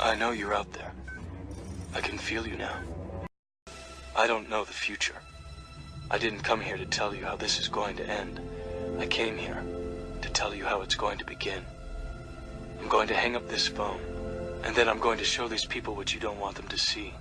I know you're out there. I can feel you now. I don't know the future. I didn't come here to tell you how this is going to end. I came here to tell you how it's going to begin. I'm going to hang up this phone, and then I'm going to show these people what you don't want them to see.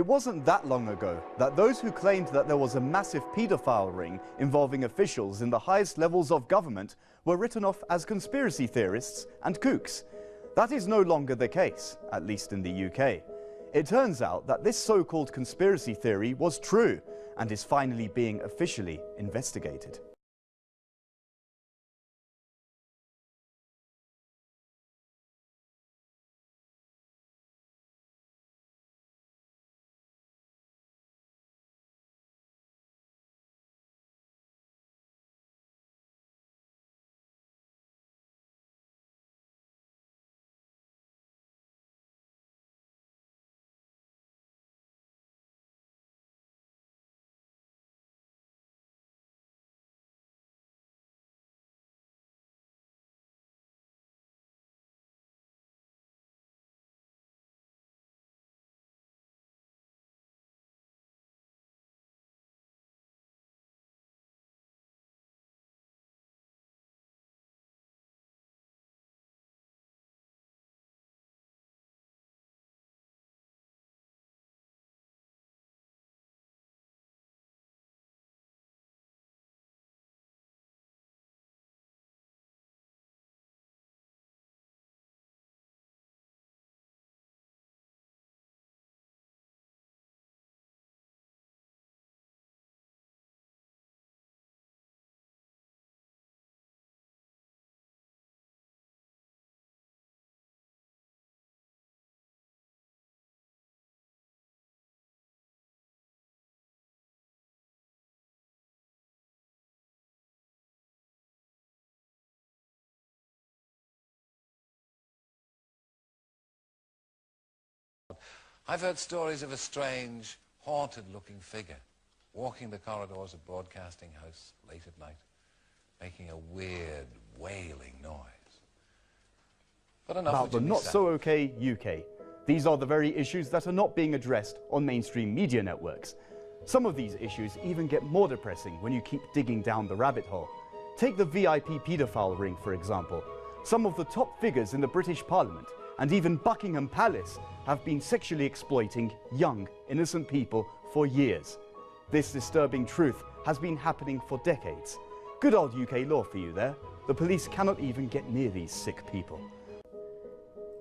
It wasn't that long ago that those who claimed that there was a massive paedophile ring involving officials in the highest levels of government were written off as conspiracy theorists and kooks. That is no longer the case, at least in the UK. It turns out that this so-called conspiracy theory was true and is finally being officially investigated. I've heard stories of a strange, haunted-looking figure walking the corridors of broadcasting house late at night, making a weird, wailing noise. But enough About the not-so-okay UK. These are the very issues that are not being addressed on mainstream media networks. Some of these issues even get more depressing when you keep digging down the rabbit hole. Take the VIP paedophile ring, for example. Some of the top figures in the British Parliament and even Buckingham Palace have been sexually exploiting young, innocent people for years. This disturbing truth has been happening for decades. Good old UK law for you there. The police cannot even get near these sick people.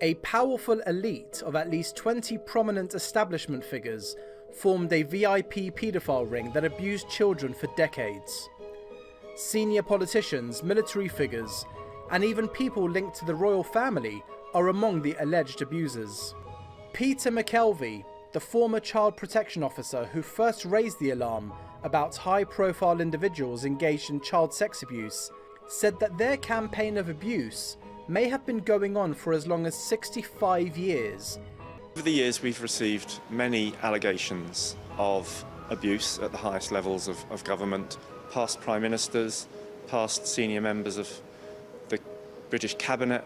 A powerful elite of at least 20 prominent establishment figures formed a VIP paedophile ring that abused children for decades. Senior politicians, military figures, and even people linked to the royal family are among the alleged abusers. Peter McKelvey, the former child protection officer who first raised the alarm about high-profile individuals engaged in child sex abuse, said that their campaign of abuse may have been going on for as long as 65 years. Over the years we've received many allegations of abuse at the highest levels of government. Past prime ministers, past senior members of the British cabinet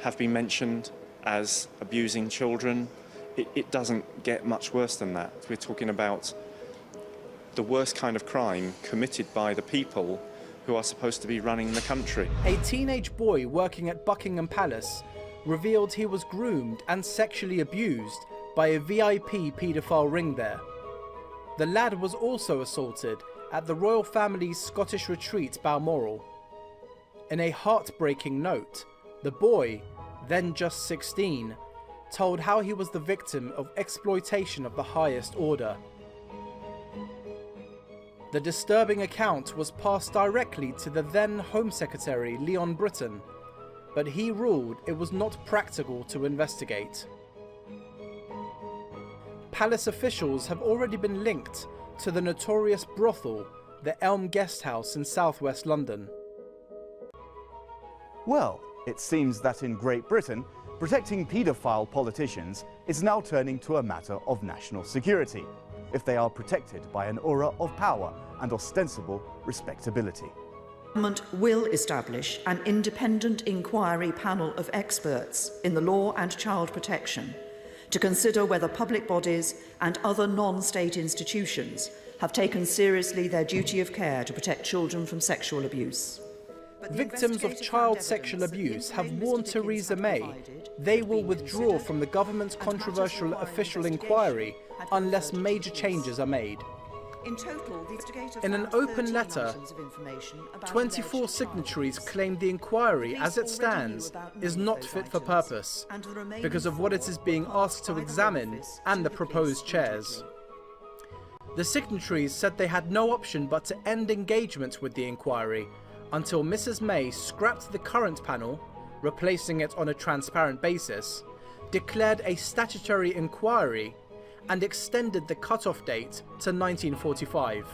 have been mentioned as abusing children. It doesn't get much worse than that. We're talking about the worst kind of crime committed by the people who are supposed to be running the country. A teenage boy working at Buckingham Palace revealed he was groomed and sexually abused by a VIP paedophile ring there. The lad was also assaulted at the royal family's Scottish retreat Balmoral. In a heartbreaking note, the boy, then just 16, told how he was the victim of exploitation of the highest order. The disturbing account was passed directly to the then Home Secretary Leon Britton, but he ruled it was not practical to investigate. Palace officials have already been linked to the notorious brothel, the Elm Guest House in southwest London. Well, it seems that in Great Britain, protecting paedophile politicians is now turning to a matter of national security, if they are protected by an aura of power and ostensible respectability. The government will establish an independent inquiry panel of experts in the law and child protection to consider whether public bodies and other non-state institutions have taken seriously their duty of care to protect children from sexual abuse. Victims of child sexual abuse have warned Theresa May they will withdraw from the government's controversial official inquiry unless major changes are made. In total, the investigator In an found open 13 letter, items of information about 24 alleged signatories child claimed the inquiry, abuse. as it Police already knew stands, about is none of not those fit for items, purpose and the remaining because of what it 4 is being were asked to passed by the examine Home Office and to the police proposed chairs. immediately. The signatories said they had no option but to end engagement with the inquiry until Mrs. May scrapped the current panel, replacing it on a transparent basis, declared a statutory inquiry, and extended the cut-off date to 1945.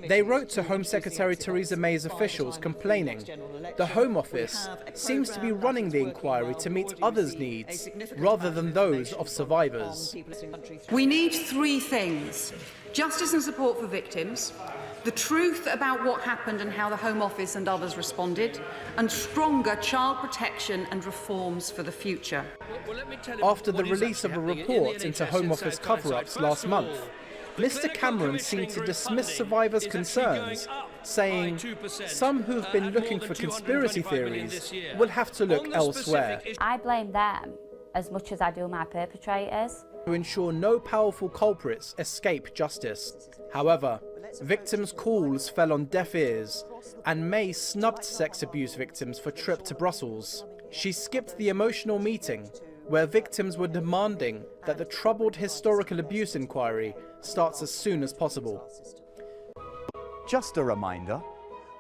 They wrote to Home Secretary Theresa May's officials complaining the Home Office seems to be running the inquiry to meet others' needs rather than those of survivors. We need 3 things: justice and support for victims, the truth about what happened and how the Home Office and others responded, and stronger child protection and reforms for the future. After the release of a report into Home Office cover-ups last month, Mr. Cameron seemed to dismiss survivors' concerns, saying some who've been looking for conspiracy theories will have to look elsewhere. I blame them as much as I do my perpetrators. To ensure no powerful culprits escape justice. However, victims' calls fell on deaf ears, and May snubbed sex abuse victims for trip to Brussels. She skipped the emotional meeting where victims were demanding that the troubled historical abuse inquiry starts as soon as possible. Just a reminder,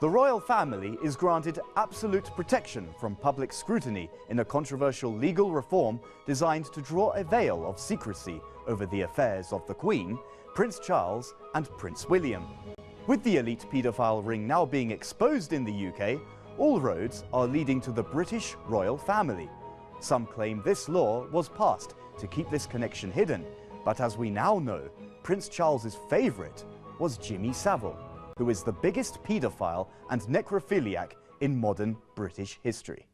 the royal family is granted absolute protection from public scrutiny in a controversial legal reform designed to draw a veil of secrecy over the affairs of the Queen, Prince Charles and Prince William. With the elite paedophile ring now being exposed in the UK, all roads are leading to the British royal family. Some claim this law was passed to keep this connection hidden, but as we now know, Prince Charles's favourite was Jimmy Savile, who is the biggest paedophile and necrophiliac in modern British history.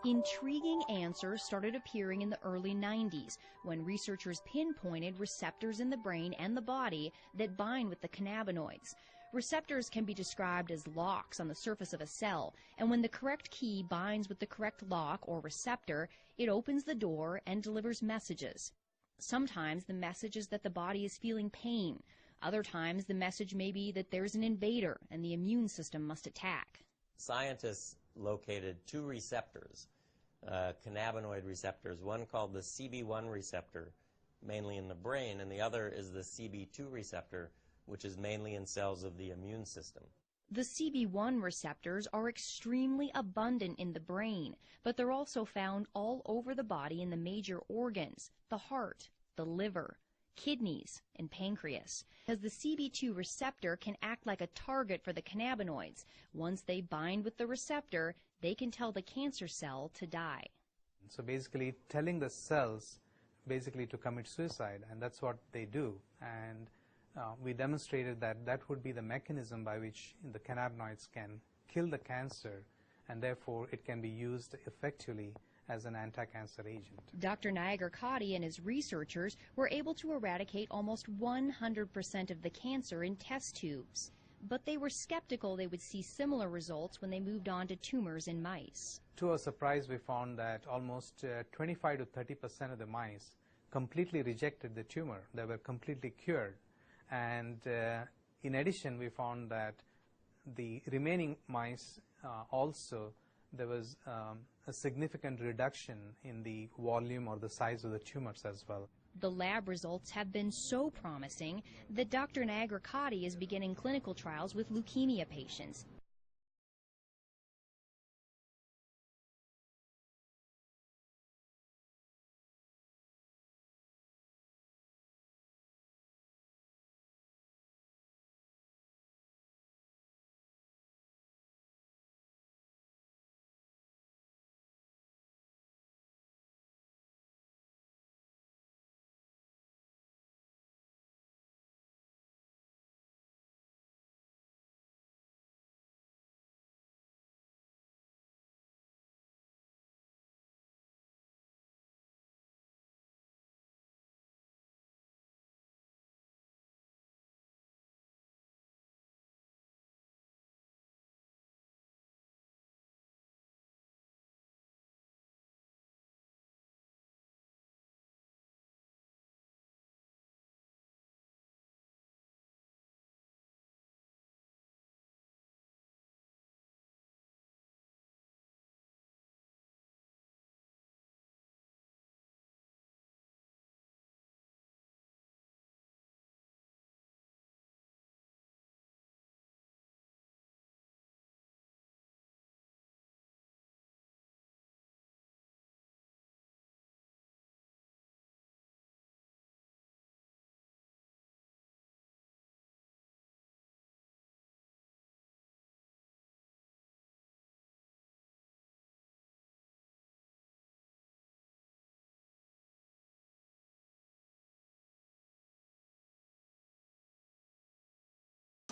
Intriguing answers started appearing in the early 90s when researchers pinpointed receptors in the brain and the body that bind with the cannabinoids. Receptors can be described as locks on the surface of a cell, and when the correct key binds with the correct lock or receptor, it opens the door and delivers messages. Sometimes the message is that the body is feeling pain. Other times the message may be that there's an invader and the immune system must attack. Scientists located two receptors, cannabinoid receptors, one called the CB1 receptor, mainly in the brain, and the other is the CB2 receptor, which is mainly in cells of the immune system. The CB1 receptors are extremely abundant in the brain, but they're also found all over the body in the major organs, the heart, the liver, kidneys, and pancreas. As the CB2 receptor can act like a target for the cannabinoids. Once they bind with the receptor, they can tell the cancer cell to die. So basically telling the cells basically to commit suicide, and that's what they do. And we demonstrated that that would be the mechanism by which the cannabinoids can kill the cancer, and therefore it can be used effectively as an anti-cancer agent. Dr. Nagar-Katti and his researchers were able to eradicate almost 100% of the cancer in test tubes. But they were skeptical they would see similar results when they moved on to tumors in mice. To our surprise, we found that almost 25 to 30% of the mice completely rejected the tumor. They were completely cured. And in addition, we found that the remaining mice also, there was a significant reduction in the volume or the size of the tumors as well. The lab results have been so promising that Dr. Nagar-Katti is beginning clinical trials with leukemia patients.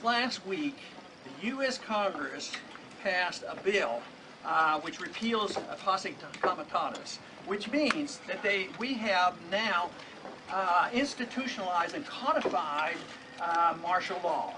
Last week, the U.S. Congress passed a bill which repeals posse comitatus, which means that we have now institutionalized and codified martial law.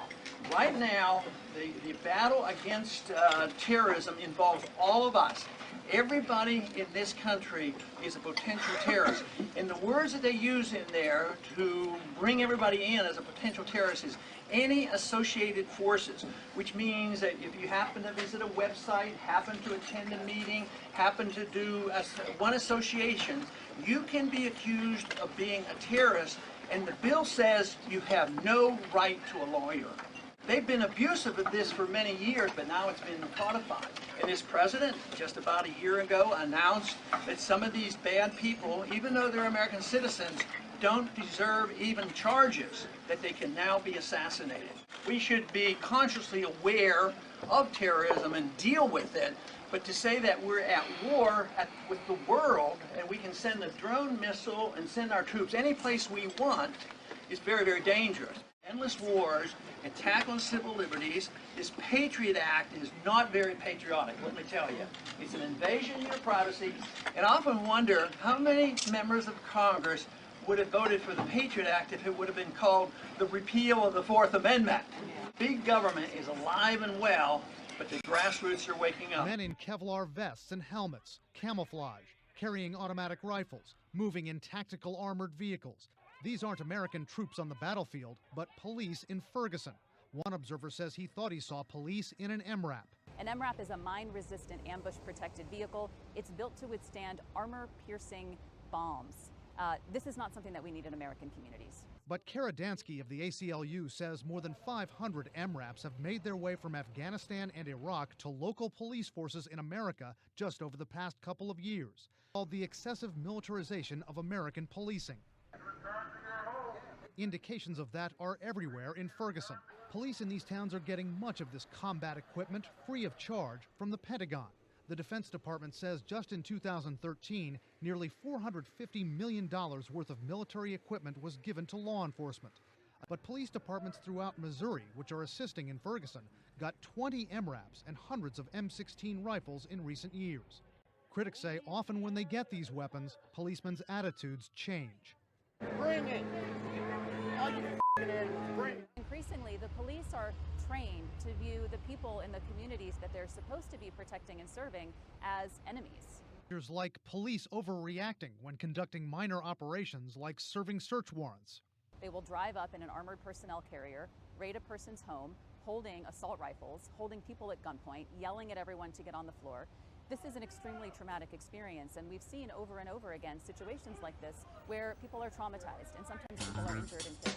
Right now, the battle against terrorism involves all of us. Everybody in this country is a potential terrorist. And the words that they use in there to bring everybody in as a potential terrorist is any associated forces, which means that if you happen to visit a website, happen to attend a meeting, happen to do one association, you can be accused of being a terrorist, and the bill says you have no right to a lawyer. They've been abusive of this for many years, but now it's been codified. And this president, just about a year ago, announced that some of these bad people, even though they're American citizens, don't deserve even charges, that they can now be assassinated. We should be consciously aware of terrorism and deal with it, but to say that we're at war with the world and we can send a drone missile and send our troops any place we want is very, very dangerous. And endless wars and tackling civil liberties. This Patriot Act is not very patriotic, let me tell you. It's an invasion of your privacy, and I often wonder how many members of Congress would have voted for the Patriot Act if it would have been called the repeal of the Fourth Amendment. Big government is alive and well, but the grassroots are waking up. Men in Kevlar vests and helmets, camouflage, carrying automatic rifles, moving in tactical armored vehicles. These aren't American troops on the battlefield, but police in Ferguson. One observer says he thought he saw police in an MRAP. An MRAP is a mine-resistant ambush-protected vehicle. It's built to withstand armor-piercing bombs. This is not something that we need in American communities. But Kara Dansky of the ACLU says more than 500 MRAPs have made their way from Afghanistan and Iraq to local police forces in America just over the past couple of years, called the excessive militarization of American policing. Indications of that are everywhere in Ferguson. Police in these towns are getting much of this combat equipment free of charge from the Pentagon. The Defense Department says just in 2013, nearly $450 million worth of military equipment was given to law enforcement. But police departments throughout Missouri, which are assisting in Ferguson, got 20 MRAPs and hundreds of M16 rifles in recent years. Critics say often when they get these weapons, policemen's attitudes change. Bring it! All you bring it! Increasingly, the police are trained to view the people in the communities that they're supposed to be protecting and serving as enemies. There's like police overreacting when conducting minor operations like serving search warrants. They will drive up in an armored personnel carrier, raid a person's home, holding assault rifles, holding people at gunpoint, yelling at everyone to get on the floor. This is an extremely traumatic experience, and we've seen over and over again situations like this where people are traumatized and sometimes people are injured and killed.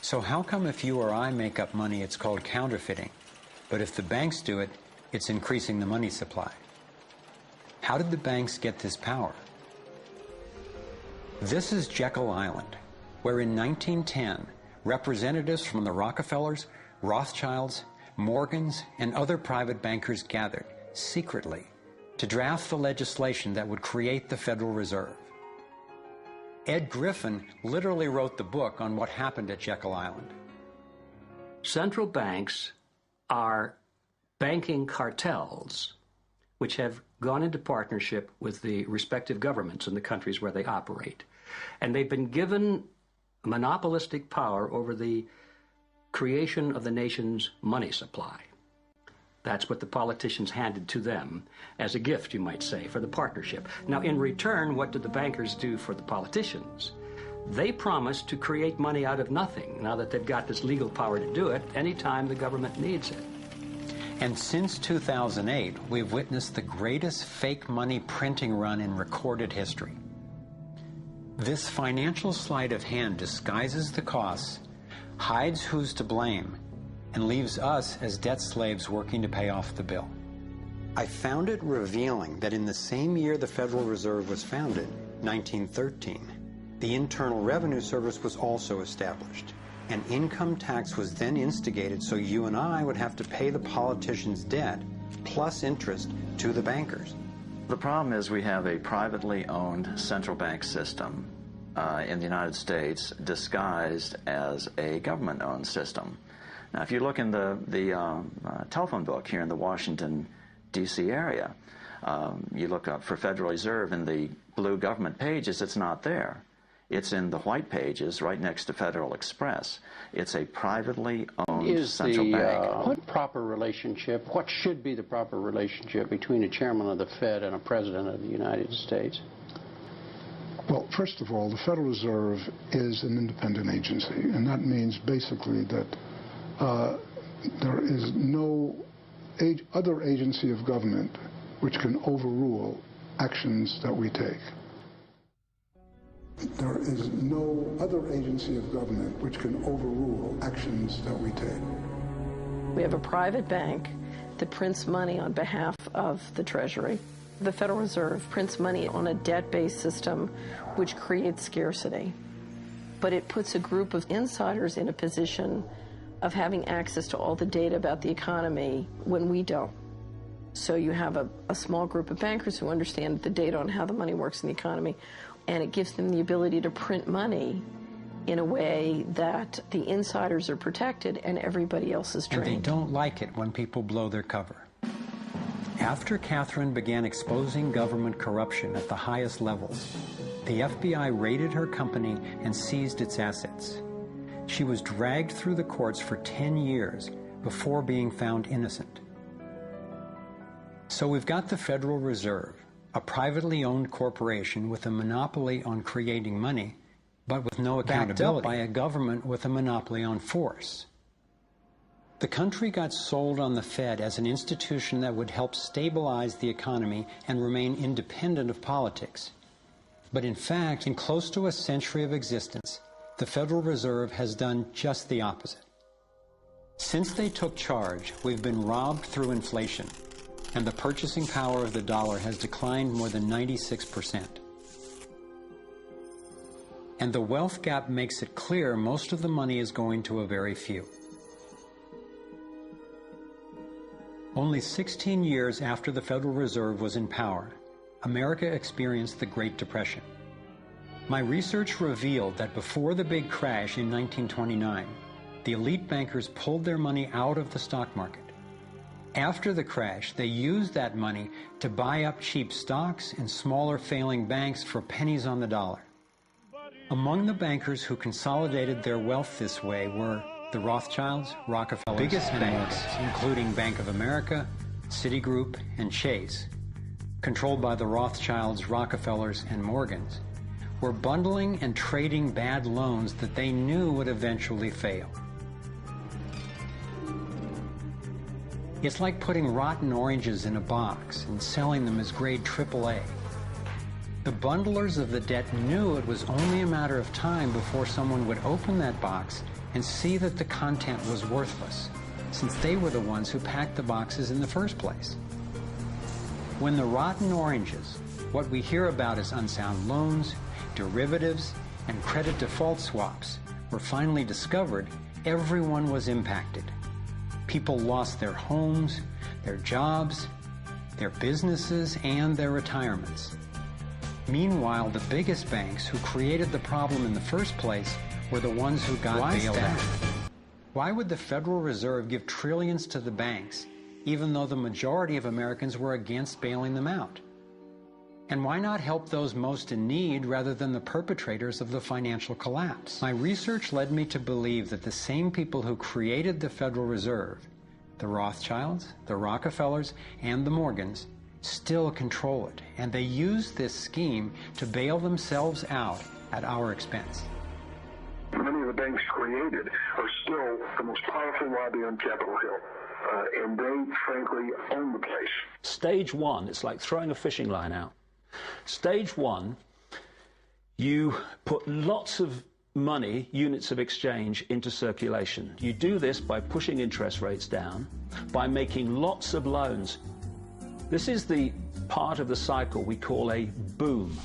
So how come if you or I make up money, it's called counterfeiting, but if the banks do it, it's increasing the money supply? How did the banks get this power? This is Jekyll Island, where in 1910, representatives from the Rockefellers, Rothschilds, Morgans, and other private bankers gathered secretly to draft the legislation that would create the Federal Reserve. Ed Griffin literally wrote the book on what happened at Jekyll Island. Central banks are banking cartels which have gone into partnership with the respective governments in the countries where they operate. And they've been given monopolistic power over the creation of the nation's money supply. That's what the politicians handed to them as a gift, you might say, for the partnership. Now, in return, what did the bankers do for the politicians? They promised to create money out of nothing, now that they've got this legal power to do it anytime the government needs it. And since 2008, we've witnessed the greatest fake money printing run in recorded history. This financial sleight of hand disguises the costs, hides who's to blame, and leaves us as debt slaves working to pay off the bill. I found it revealing that in the same year the Federal Reserve was founded, 1913, the Internal Revenue Service was also established. An income tax was then instigated so you and I would have to pay the politicians' debt plus interest to the bankers. The problem is we have a privately owned central bank system in the United States disguised as a government-owned system. Now, if you look in the telephone book here in the Washington, D.C. area, you look up for Federal Reserve in the blue government pages, it's not there. It's in the white pages right next to Federal Express. It's a privately owned central bank. What proper relationship, what should be the proper relationship between a chairman of the Fed and a president of the United States? Well, first of all, the Federal Reserve is an independent agency, and that means basically that there is no other agency of government which can overrule actions that we take. There is no other agency of government which can overrule actions that we take. We have a private bank that prints money on behalf of the Treasury. The Federal Reserve prints money on a debt-based system which creates scarcity. But it puts a group of insiders in a position of having access to all the data about the economy when we don't. So you have a small group of bankers who understand the data on how the money works in the economy, and it gives them the ability to print money in a way that the insiders are protected and everybody else is trained. And they don't like it when people blow their cover. After Catherine began exposing government corruption at the highest levels, the FBI raided her company and seized its assets. She was dragged through the courts for 10 years before being found innocent. So we've got the Federal Reserve, a privately owned corporation with a monopoly on creating money, but with no accountability, backed up by a government with a monopoly on force. The country got sold on the Fed as an institution that would help stabilize the economy and remain independent of politics. But in fact, in close to a century of existence, the Federal Reserve has done just the opposite. Since they took charge, we've been robbed through inflation, and the purchasing power of the dollar has declined more than 96%. And the wealth gap makes it clear most of the money is going to a very few. Only 16 years after the Federal Reserve was in power, America experienced the Great Depression. My research revealed that before the big crash in 1929, the elite bankers pulled their money out of the stock market. After the crash, they used that money to buy up cheap stocks and smaller failing banks for pennies on the dollar. Among the bankers who consolidated their wealth this way were the Rothschilds, Rockefellers, biggest banks, including Bank of America, Citigroup, and Chase, controlled by the Rothschilds, Rockefellers, and Morgans, were bundling and trading bad loans that they knew would eventually fail. It's like putting rotten oranges in a box and selling them as grade AAA. The bundlers of the debt knew it was only a matter of time before someone would open that box and see that the content was worthless, since they were the ones who packed the boxes in the first place. When the rotten oranges, what we hear about as unsound loans, derivatives, and credit default swaps, were finally discovered, everyone was impacted. People lost their homes, their jobs, their businesses, and their retirements. Meanwhile, the biggest banks who created the problem in the first place were the ones who got bailed out. Why would the Federal Reserve give trillions to the banks, even though the majority of Americans were against bailing them out? And why not help those most in need rather than the perpetrators of the financial collapse? My research led me to believe that the same people who created the Federal Reserve, the Rothschilds, the Rockefellers, and the Morgans, still control it, and they use this scheme to bail themselves out at our expense. Many of the banks created are still the most powerful lobby on Capitol Hill, and they, frankly, own the place. Stage one, it's like throwing a fishing line out. Stage one, you put lots of money, units of exchange, into circulation. You do this by pushing interest rates down, by making lots of loans. This is the part of the cycle we call a boom.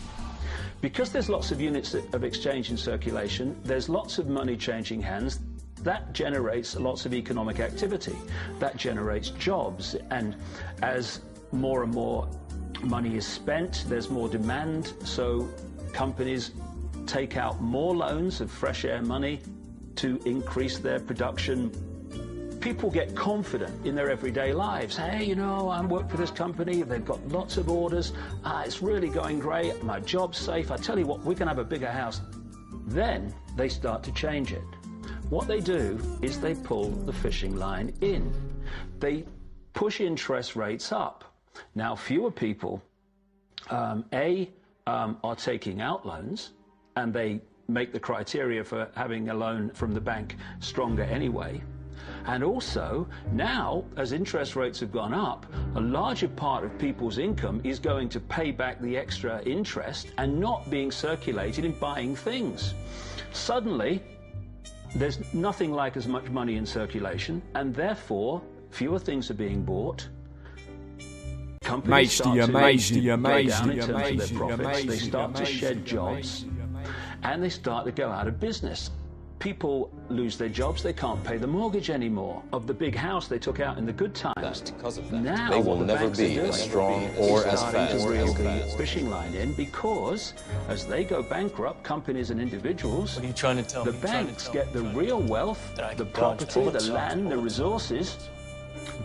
Because there's lots of units of exchange in circulation, there's lots of money changing hands. That generates lots of economic activity. That generates jobs. And as more and more money is spent, there's more demand. So companies take out more loans of fresh air money to increase their production. People get confident in their everyday lives. Hey, you know, I work for this company. They've got lots of orders. It's really going great. My job's safe. I tell you what, we can have a bigger house. Then they start to change it. What they do is they pull the fishing line in. They push interest rates up. Now, fewer people, are taking out loans, and they make the criteria for having a loan from the bank stronger anyway. And also, now, as interest rates have gone up, a larger part of people's income is going to pay back the extra interest and not being circulated in buying things. Suddenly, there's nothing like as much money in circulation, and therefore, fewer things are being bought. Companies start to go down in terms of their profits. They start to shed jobs, and they start to go out of business. People lose their jobs, they can't pay the mortgage anymore of the big house they took out in the good times. Because of that. Now They will never be as strong or as fast to reel the fishing line in, because as they go bankrupt, companies and individuals, What are you trying to tell me? the banks get the real wealth, the property, the land, the resources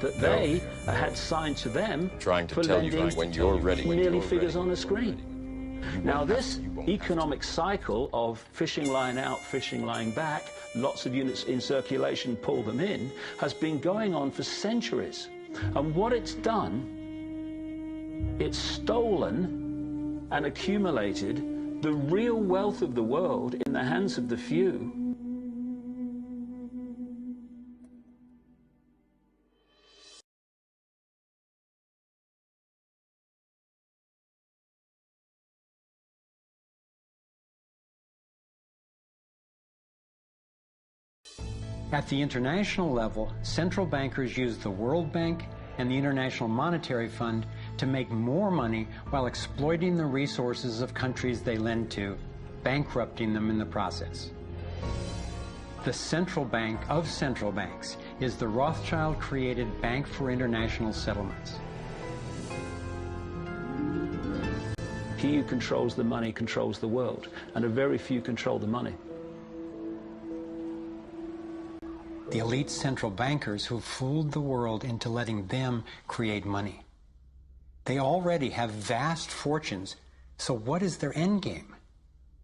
that they had signed to them Trying to for tell you lending when you're ready. merely figures on a screen. Now this economic cycle of fishing line out, fishing line back, lots of units in circulation, pull them in, has been going on for centuries. And what it's done, it's stolen and accumulated the real wealth of the world in the hands of the few. At the international level, central bankers use the World Bank and the International Monetary Fund to make more money while exploiting the resources of countries they lend to, bankrupting them in the process. The central bank of central banks is the Rothschild-created Bank for International Settlements. He who controls the money controls the world, and a very few control the money. The elite central bankers who fooled the world into letting them create money. They already have vast fortunes, so what is their end game?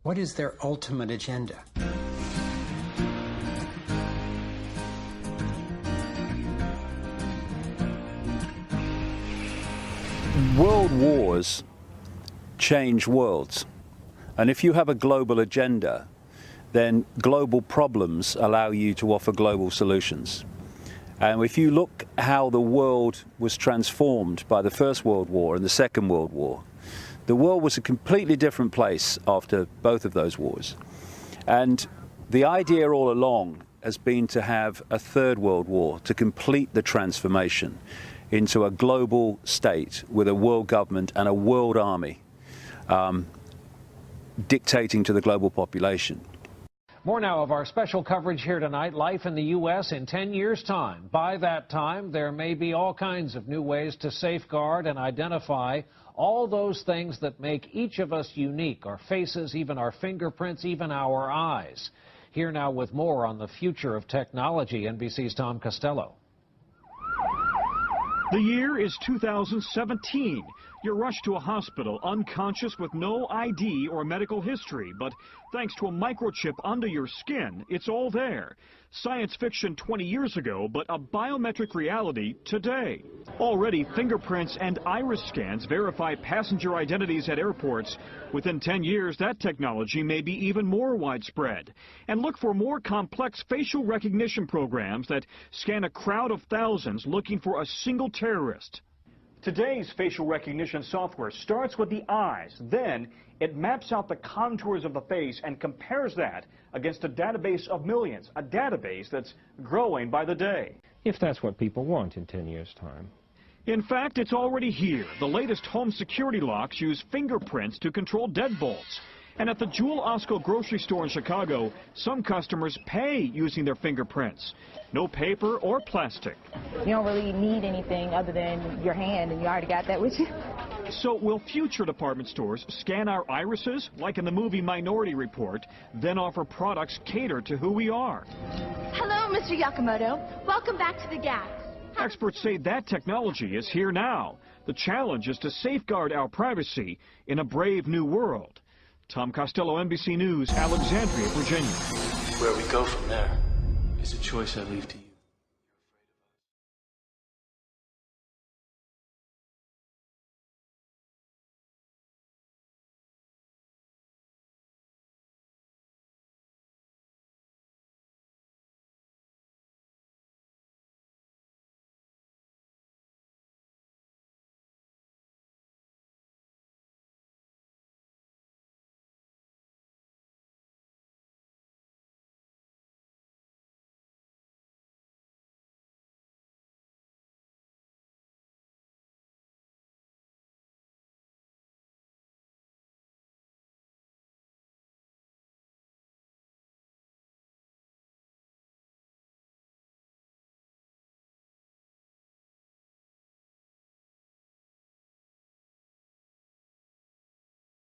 What is their ultimate agenda? World wars change worlds, and if you have a global agenda, then global problems allow you to offer global solutions. And if you look how the world was transformed by the First World War and the Second World War, the world was a completely different place after both of those wars. And the idea all along has been to have a Third World War to complete the transformation into a global state with a world government and a world army dictating to the global population. More now of our special coverage here tonight, life in the U.S. in 10 years' time. By that time, there may be all kinds of new ways to safeguard and identify all those things that make each of us unique, our faces, even our fingerprints, even our eyes. Here now with more on the future of technology, NBC's Tom Costello. The year is 2017. You're rushed to a hospital unconscious with no ID or medical history, but thanks to a microchip under your skin, it's all there. Science fiction 20 years ago, but a biometric reality today. Already, fingerprints and iris scans verify passenger identities at airports. Within 10 years, that technology may be even more widespread. And look for more complex facial recognition programs that scan a crowd of thousands looking for a single terrorist. Today's facial recognition software starts with the eyes. Then it maps out the contours of the face and compares that against a database of millions, a database that's growing by the day. If that's what people want in 10 years' time. In fact, it's already here. The latest home security locks use fingerprints to control deadbolts. And at the Jewel Osco grocery store in Chicago, some customers pay using their fingerprints. No paper or plastic. You don't really need anything other than your hand, and you already got that with you. So will future department stores scan our irises, like in the movie Minority Report, then offer products catered to who we are? Hello, Mr. Yakamoto. Welcome back to the Gap. Experts say that technology is here now. The challenge is to safeguard our privacy in a brave new world. Tom Costello, NBC News, Alexandria, Virginia. Where we go from there is a choice I leave to you.